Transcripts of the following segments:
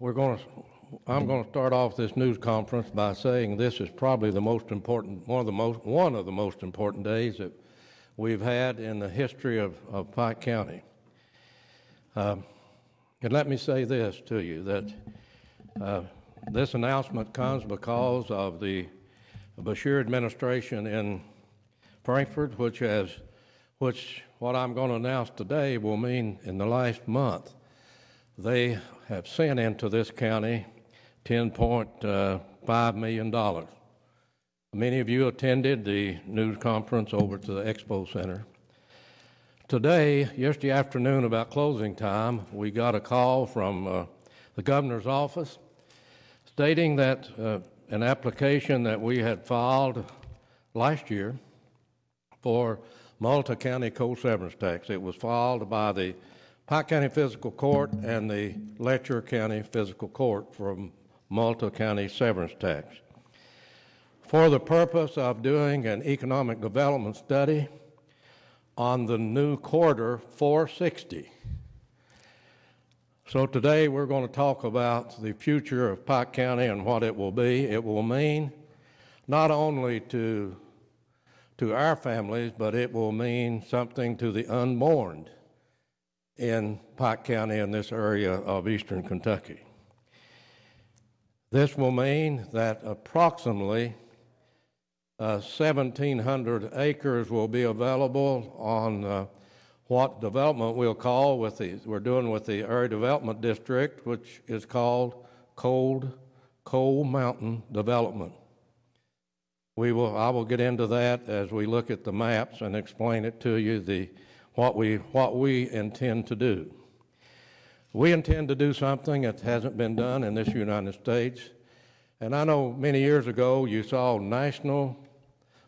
We're going to, I'm going to start off this news conference by saying this is probably the most important, one of the most important days that we've had in the history of Pike County. And let me say this to you, that this announcement comes because of the Beshear administration in Frankfort, which what I'm going to announce today will mean in the last month they have sent into this county $10.5 million. Many of you attended the news conference over to the Expo Center. Today, yesterday afternoon, about closing time, we got a call from the governor's office stating that an application that we had filed last year for Malta County coal severance tax. It was filed by the Pike County Physical Court and the Letcher County Physical Court for Malta County severance tax for the purpose of doing an economic development study on the new corridor 460. So today we're going to talk about the future of Pike County and what it will be. It will mean not only to our families, but it will mean something to the unborn in Pike County and this area of eastern Kentucky. This will mean that approximately 1,700 acres will be available on what development we'll call we're doing with the Area Development District, which is called Coal Mountain Development. I will get into that as we look at the maps and explain it to you, what we intend to do. We intend to do something that hasn't been done in this United States. And I know many years ago you saw national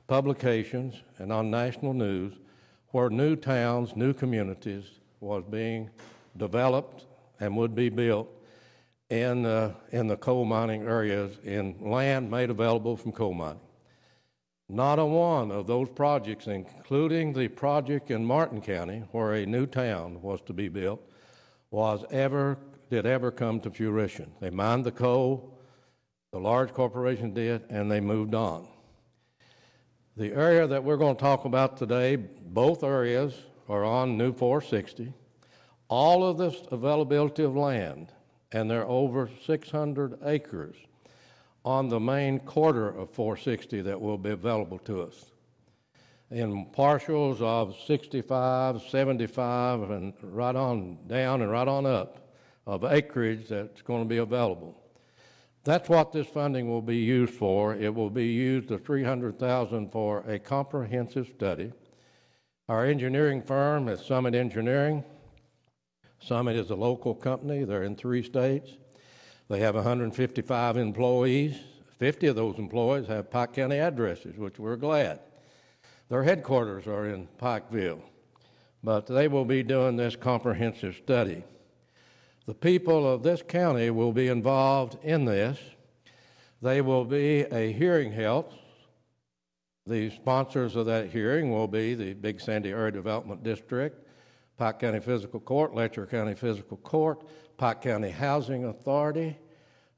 publications and on national news where new towns, new communities was being developed and would be built in the coal mining areas in land made available from coal mining. Not a one of those projects, including the project in Martin County, where a new town was to be built, did ever come to fruition. They mined the coal, the large corporation did, and they moved on. The area that we're going to talk about today, both areas are on New 460. All of this availability of land, and there are over 600 acres on the main corridor of 460 that will be available to us in partials of 65, 75, and right on down and right on up of acreage that's going to be available. That's what this funding will be used for. It will be used, the $300,000, for a comprehensive study. Our engineering firm is Summit Engineering. Summit is a local company. They're in 3 states. They have 155 employees. 50 of those employees have Pike County addresses, which we're glad. Their headquarters are in Pikeville, but they will be doing this comprehensive study. The people of this county will be involved in this. They will be a hearing held. The sponsors of that hearing will be the Big Sandy Area Development District, Pike County Physical Court, Letcher County Physical Court, Pike County Housing Authority,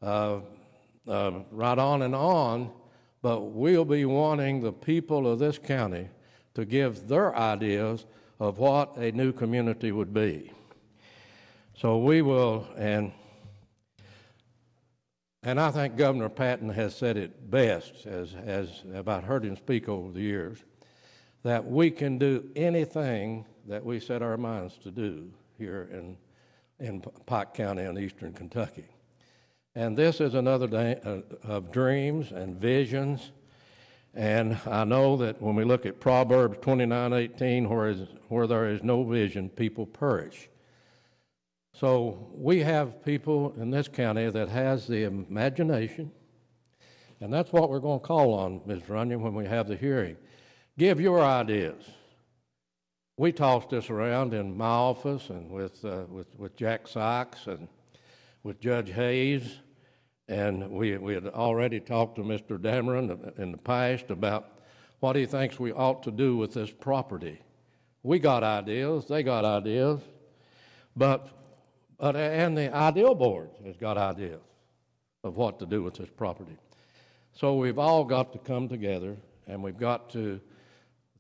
right on, but we'll be wanting the people of this county to give their ideas of what a new community would be. So we will, and I think Governor Patton has said it best, as I've heard him speak over the years, that we can do anything that we set our minds to do here in Pike County and eastern Kentucky. And this is another day of dreams and visions. And I know that when we look at Proverbs 29:18, where there is no vision, people perish. So we have people in this county that has the imagination, and that's what we're going to call on, Ms. Runyon, when we have the hearing. Give your ideas. We tossed this around in my office and with Jack Sykes and with Judge Hayes, and we had already talked to Mr. Dameron in the past about what he thinks we ought to do with this property. We got ideas, they got ideas, but And the ideal board has got ideas of what to do with this property. So we've all got to come together, and we've got to,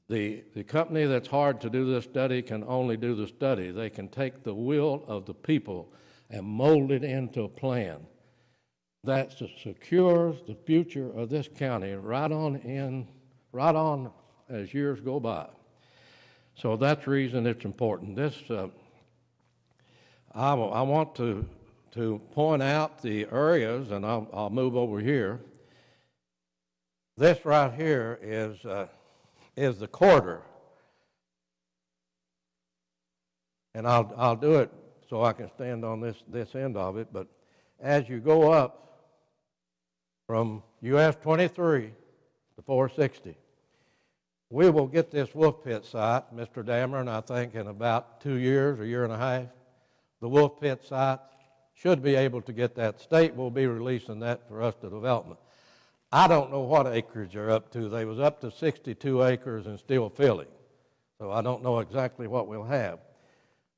the company that's hired to do this study can only do the study. They can take the will of the people and mold it into a plan that secures the future of this county right on as years go by. So that's the reason it's important. I want to point out the areas, and I'll move over here. This right here is the corridor, and I'll do it so I can stand on this end of it. But as you go up from US 23 to 460, we will get this Wolf Pit site, Mr. Dameron, I think in about 2 years, a year and a half. The Wolf Pit site should be able to get that. State will be releasing that for us to development. I don't know what acreage they're up to. They was up to 62 acres and still filling. So I don't know exactly what we'll have.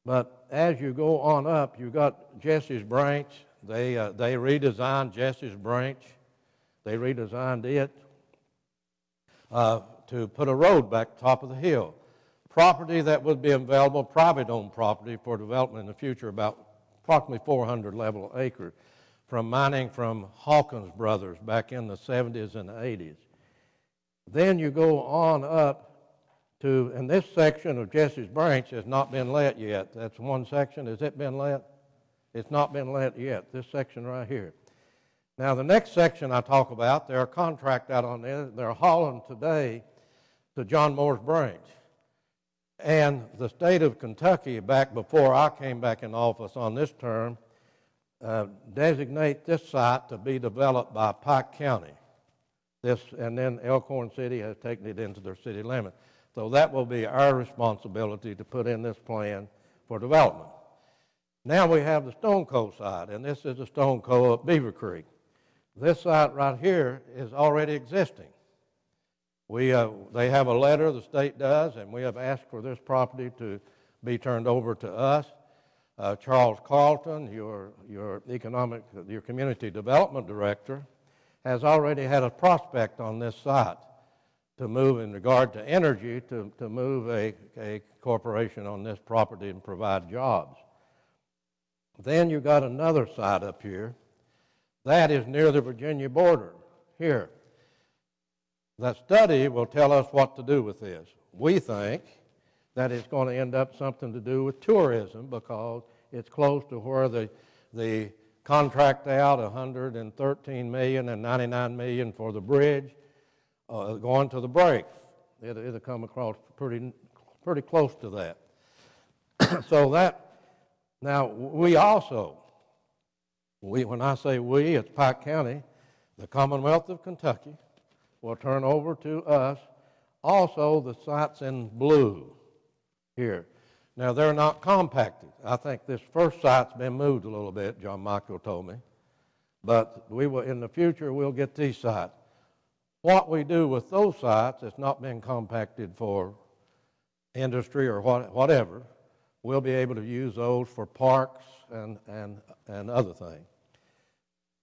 But as you go on up, you've got Jesse's Branch. They redesigned Jesse's Branch. They redesigned it to put a road back top of the hill. Property that would be available, private owned property for development in the future, about approximately 400 level acres, from mining from Hawkins Brothers back in the 70s and 80s. Then you go on up to, and this section of Jesse's Branch has not been let yet. That's one section. Has it been let? It's not been let yet, this section right here. Now the next section I talk about, they're a contract out on there. They're hauling today to John Moore's Branch. And the state of Kentucky, back before I came back in office on this term, designate this site to be developed by Pike County. And then Elkhorn City has taken it into their city limits. So that will be our responsibility to put in this plan for development. Now we have the Stone Coal site, and this is the Stone Coal at Beaver Creek. This site right here is already existing. They have a letter, the state does, and we have asked for this property to be turned over to us. Charles Carlton, your community development director, has already had a prospect on this site to move in regard to energy, to move a corporation on this property and provide jobs. Then you've got another site up here. That is near the Virginia border, here. That study will tell us what to do with this. We think that it's going to end up something to do with tourism because it's close to where the contract out $113 million and $99 million for the bridge going to the break. It'll come across pretty close to that. So that, now we also, when I say we, it's Pike County, the Commonwealth of Kentucky will turn over to us also the sites in blue here. Now they're not compacted. I think this first site's been moved a little bit, John Michael told me. But we will, in the future, we'll get these sites. What we do with those sites that's not been compacted for industry or whatever, we'll be able to use those for parks and other things.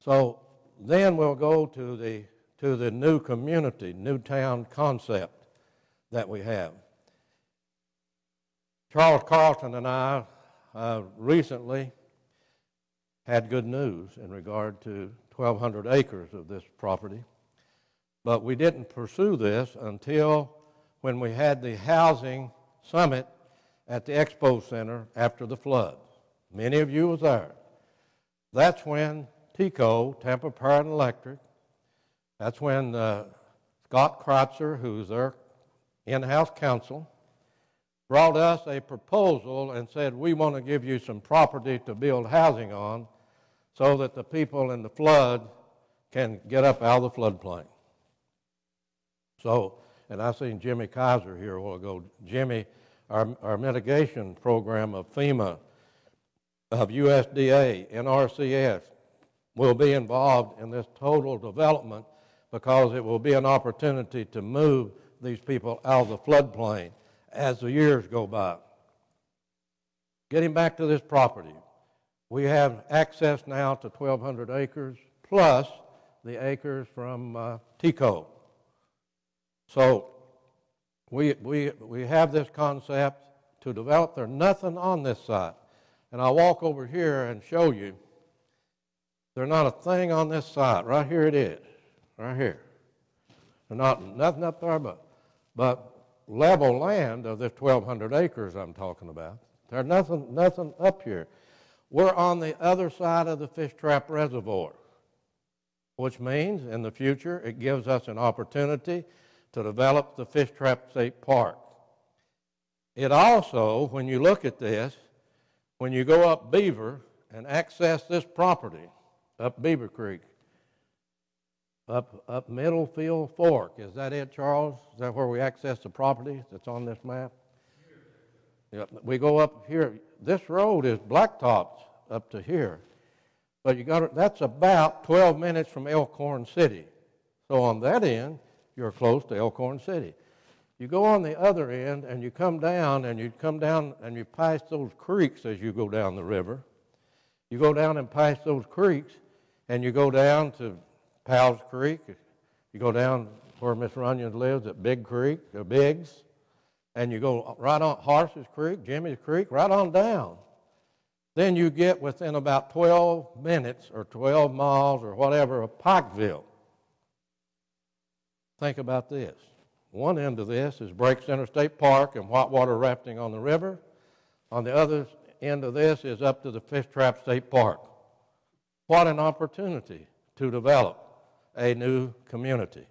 So then we'll go to the new community, new town concept that we have. Charles Carlton and I recently had good news in regard to 1,200 acres of this property, but we didn't pursue this until when we had the housing summit at the Expo Center after the flood. Many of you was there. That's when TECO, Tampa Power and Electric, that's when Scott Kreitzer, who's their in-house counsel, brought us a proposal and said, we want to give you some property to build housing on so that the people in the flood can get up out of the floodplain. So, and I seen Jimmy Kaiser here a while ago. Jimmy, our mitigation program of FEMA, of USDA, NRCS, will be involved in this total development because it will be an opportunity to move these people out of the floodplain as the years go by. Getting back to this property, We have access now to 1,200 acres plus the acres from TECO. So we have this concept to develop. There's nothing on this site. And I'll walk over here and show you. There's not a thing on this site. Right here it is, right here. There's nothing up there but level land of this 1,200 acres I'm talking about. There's nothing up here. We're on the other side of the Fish Trap Reservoir, which means in the future it gives us an opportunity to develop the Fish Trap State Park. It also, when you look at this, when you go up Beaver and access this property, up Beaver Creek, up Middlefield Fork, is that it, Charles? Is that where we access the property that's on this map? Yeah, we go up here. This road is blacktopped up to here, but that's about 12 minutes from Elkhorn City. So on that end, you're close to Elkhorn City. You go on the other end and you come down and you pass those creeks as you go down the river. You go down and pass those creeks and you go down to Powell's Creek. You go down where Miss Runyon lives at Big Creek, or Biggs, and you go right on Horses Creek, Jimmy's Creek, right on down. Then you get within about 12 minutes or 12 miles or whatever of Pikeville. Think about this. One end of this is Break Center State Park and whitewater rafting on the river. On the other end of this is up to the Fish Trap State Park. What an opportunity to develop a new community.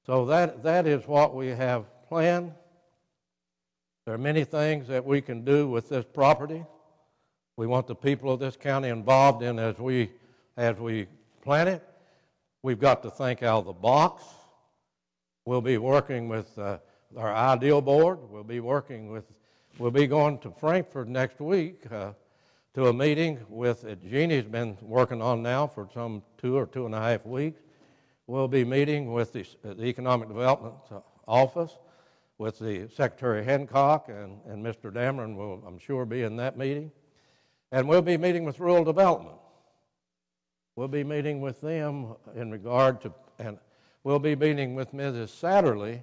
So that is what we have planned. There are many things that we can do with this property. We want the people of this county involved in as we plan it. We've got to think out of the box. We'll be working with our Ideal Board. We'll be going to Frankfurt next week to a meeting Jeannie's been working on now for some 2 or 2.5 weeks. We'll be meeting with the Economic Development Office, with the Secretary Hancock, and Mr. Dameron will, I'm sure, be in that meeting. And we'll be meeting with Rural Development. We'll be meeting with them in regard to, and we'll be meeting with Mrs. Satterley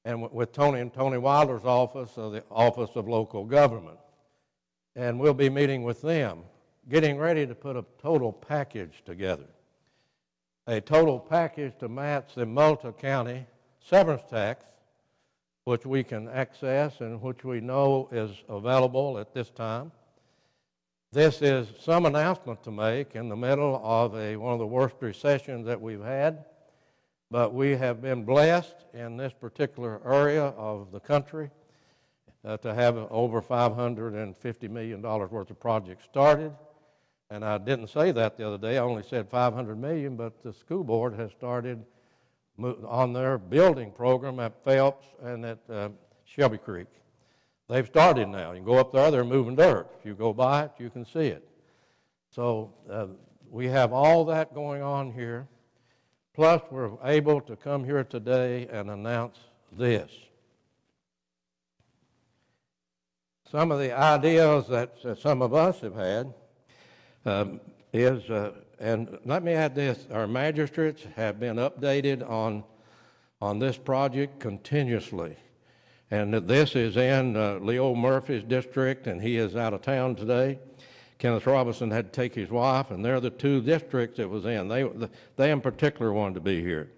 and with Tony Wilder's office, the Office of Local Government. And we'll be meeting with them, getting ready to put a total package together. A total package to match the Multnomah County severance tax, which we can access and which we know is available at this time. This is some announcement to make in the middle of one of the worst recessions that we've had, but we have been blessed in this particular area of the country to have over $550 million worth of projects started. And I didn't say that the other day. I only said $500 million, but the school board has started on their building program at Phelps and at Shelby Creek. They've started now. You can go up there, they're moving dirt. If you go by it, you can see it. So we have all that going on here. Plus, we're able to come here today and announce this. Some of the ideas that some of us have had and let me add this, our magistrates have been updated on this project continuously. And this is in Leo Murphy's district, and he is out of town today. Kenneth Robinson had to take his wife, and they're the two districts it was in. They in particular wanted to be here.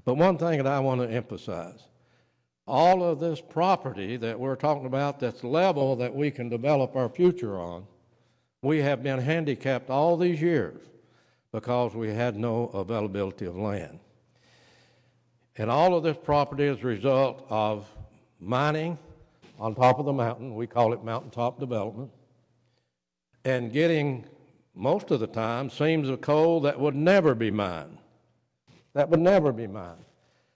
But one thing that I want to emphasize, all of this property that we're talking about that's level that we can develop our future on, we have been handicapped all these years because we had no availability of land. And all of this property is a result of mining on top of the mountain. We call it mountaintop development. And getting, most of the time, seams of coal that would never be mined. That would never be mined.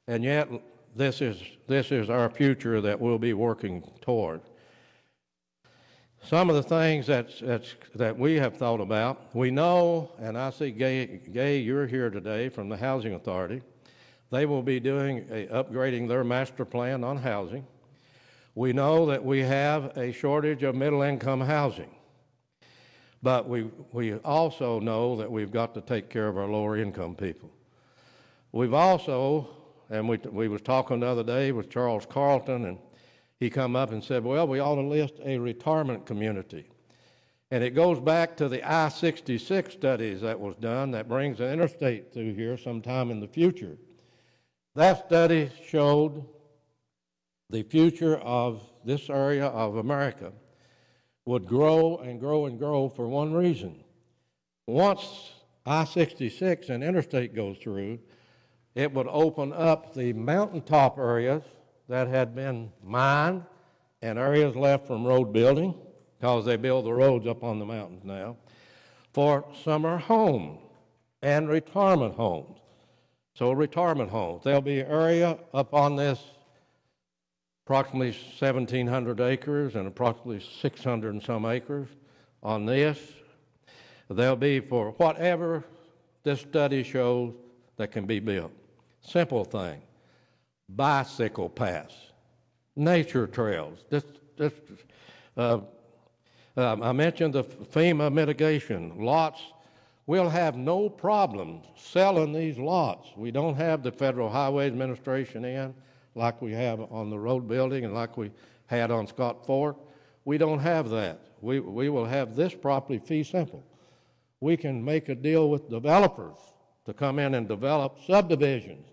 And yet, this is our future that we'll be working toward. Some of the things that we have thought about, we know, and I see Gay, you're here today from the Housing Authority. They will be upgrading their master plan on housing. We know that we have a shortage of middle-income housing. But we also know that we've got to take care of our lower income people. We've also, and we was talking the other day with Charles Carlton, and he come up and said, well, we ought to list a retirement community. And it goes back to the I-66 studies that was done that brings the interstate through here sometime in the future. That study showed the future of this area of America would grow and grow and grow for one reason. Once I-66 and interstate goes through, it would open up the mountaintop areas that had been mined and areas left from road building, because they build the roads up on the mountains now, for summer homes and retirement homes. So retirement homes. There'll be an area up on this approximately 1,700 acres and approximately 600 and some acres on this. There'll be for whatever this study shows that can be built. Simple thing. Bicycle paths, nature trails. I mentioned the FEMA mitigation lots. We'll have no problem selling these lots. We don't have the Federal Highway Administration in like we have on the road building and like we had on Scott Fork. We don't have that. We will have this property fee simple. We can make a deal with developers to come in and develop subdivisions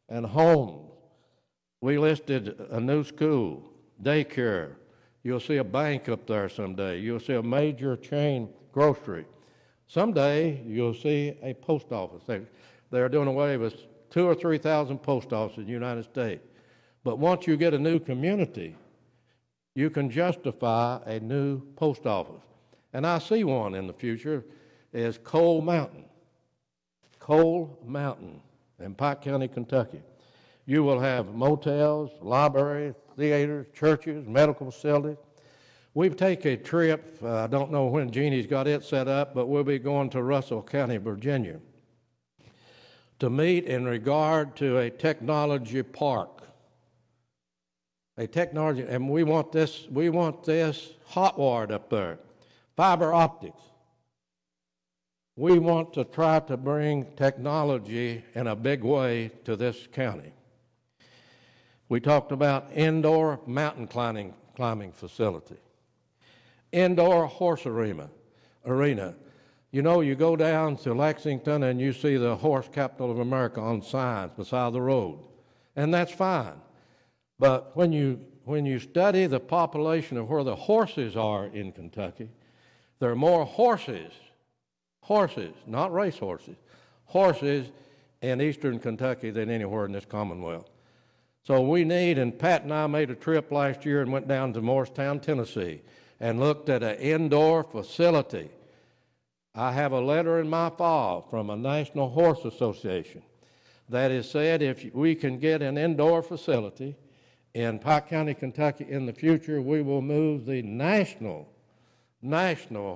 and homes. We listed a new school, daycare. You'll see a bank up there someday. You'll see a major chain grocery. Someday you'll see a post office. They're doing away with 2,000 or 3,000 post offices in the United States. But once you get a new community, you can justify a new post office. And I see one in the future is Coal Mountain. Coal Mountain in Pike County, Kentucky. You will have motels, libraries, theaters, churches, medical facilities. We've taken a trip, I don't know when Jeannie's got it set up, but we'll be going to Russell County, Virginia, to meet in regard to a technology park. A technology, and we want this hot wired up there, fiber optics. We want to try to bring technology in a big way to this county. We talked about indoor mountain climbing facility, indoor horse arena. You know, you go down to Lexington and you see the horse capital of America on signs beside the road, and that's fine. But when you study the population of where the horses are in Kentucky, there are more horses, not race horses in eastern Kentucky than anywhere in this Commonwealth. So we need, and Pat and I made a trip last year and went down to Morristown, Tennessee, and looked at an indoor facility. I have a letter in my file from a National Horse Association that has said if we can get an indoor facility in Pike County, Kentucky in the future, we will move the national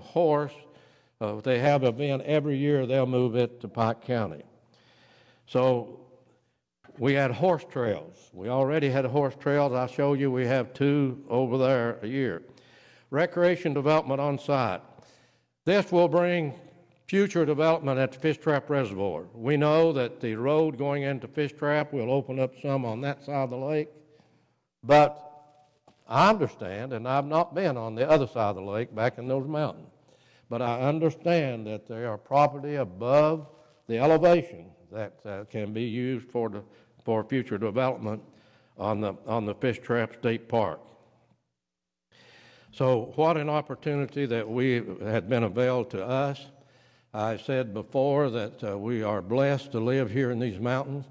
horse. They have an event every year, they'll move it to Pike County. So we had horse trails. We already had horse trails. I'll show you we have 2 over there a year. Recreation development on site. This will bring future development at the Fish Trap Reservoir. We know that the road going into Fish Trap will open up some on that side of the lake, but I understand, and I've not been on the other side of the lake back in those mountains, but I understand that there are property above the elevation that can be used for future development on the Fish Trap State Park. So what an opportunity that we had been availed to us. I said before that we are blessed to live here in these mountains.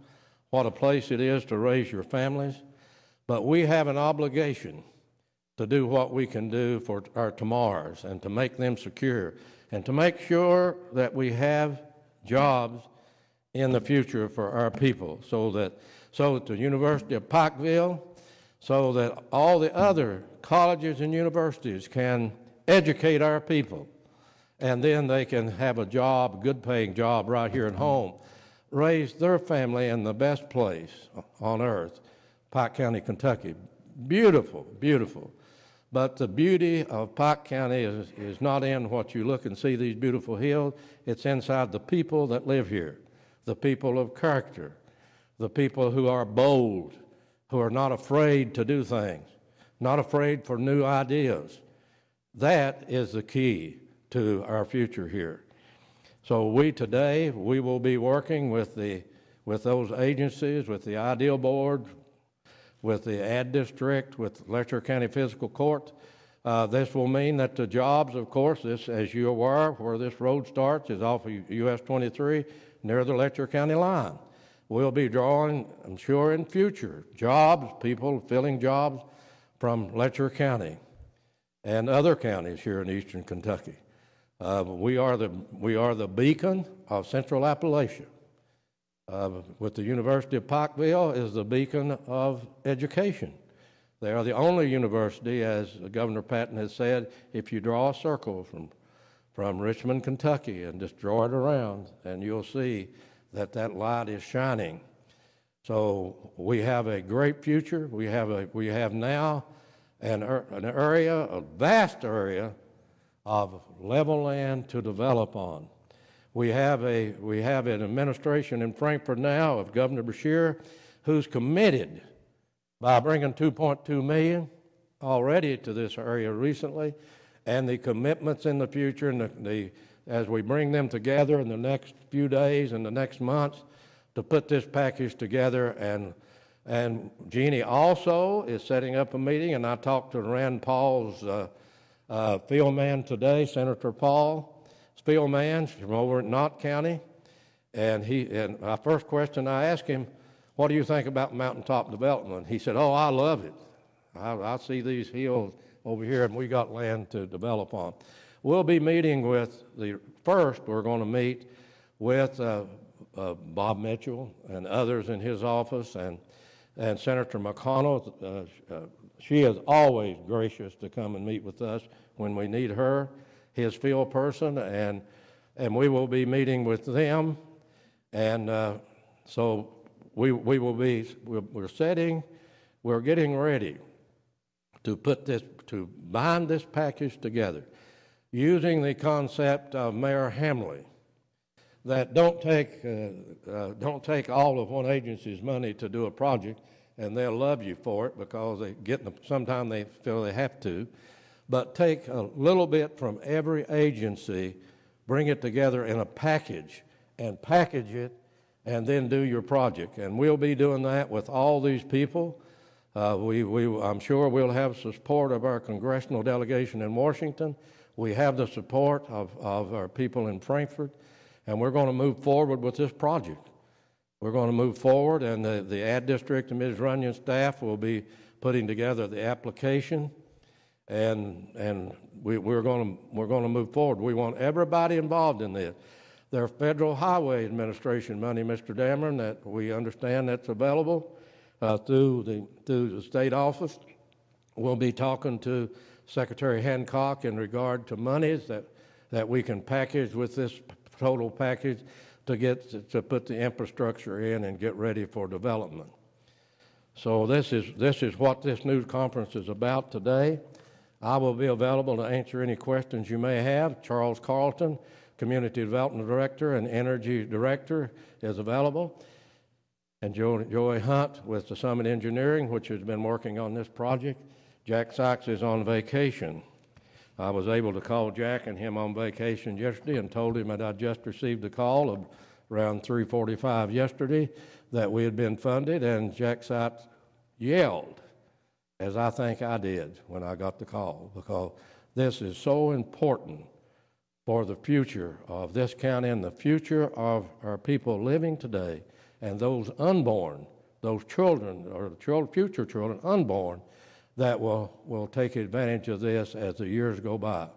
What a place it is to raise your families. But we have an obligation to do what we can do for our tomorrows and to make them secure and to make sure that we have jobs in the future for our people so that the University of Pikeville, so that all the other colleges and universities can educate our people, and then they can have a job, a good-paying job right here at home, raise their family in the best place on earth, Pike County, Kentucky. Beautiful, beautiful. But the beauty of Pike County is not in what you look and see these beautiful hills. It's inside the people that live here, the people of character, the people who are bold, who are not afraid to do things, not afraid for new ideas. That is the key to our future here. So today we will be working with those agencies, with the Ideal Board, with the Ad District, with Letcher County Physical Court. This will mean that the jobs, of course, as you're aware, where this road starts is off of US 23 near the Letcher County line. We'll be drawing, I'm sure in future, jobs, people filling jobs from Letcher County and other counties here in eastern Kentucky. We are the beacon of Central Appalachia. With the University of Pikeville is the beacon of education. They are the only university, as Governor Patton has said, if you draw a circle from Richmond, Kentucky, and just draw it around, and you'll see that light is shining. So we have a great future. We have now an area, a vast area of level land to develop on. We have an administration in Frankfort now of Governor Beshear, who's committed by bringing $2.2 million already to this area recently, and the commitments in the future, and as we bring them together in the next few days and the next months to put this package together. And Jeannie also is setting up a meeting, and I talked to Rand Paul's field man today, Senator Paul. Field man from over in Knott County, and my first question I asked him, what do you think about mountaintop development? He said, oh, I love it. I see these hills over here, and we got land to develop on. We'll be meeting with we're going to meet with Bob Mitchell and others in his office, and Senator McConnell. She is always gracious to come and meet with us when we need her, his field person, and we will be meeting with them, and so we're getting ready to bind this package together using the concept of Mayor Hamley, that don't take all of one agency's money to do a project, and they'll love you for it because sometimes they feel they have to, but take a little bit from every agency, bring it together in a package, and package it, and then do your project. And we'll be doing that with all these people. I'm sure we'll have the support of our congressional delegation in Washington. We have the support of our people in Frankfort, and we're going to move forward with this project. We're going to move forward, and the Ad District and Ms. Runyon's staff will be putting together the application, and we're going to move forward. We want everybody involved in this. There's Federal Highway Administration money, Mr. Dameron, that we understand that's available through the state office. We'll be talking to Secretary Hancock in regard to monies that we can package with this total package to put the infrastructure in and get ready for development. So this is what this news conference is about today. I will be available to answer any questions you may have. Charles Carlton, Community Development Director and Energy Director, is available. And Joey Hunt with the Summit Engineering, which has been working on this project. Jack Sykes is on vacation. I was able to call Jack and him on vacation yesterday and told him that I just received a call of around 3:45 yesterday that we had been funded, and Jack Sykes yelled, as I think I did when I got the call, because this is so important for the future of this county and the future of our people living today, and those unborn, those children or future children unborn that will take advantage of this as the years go by.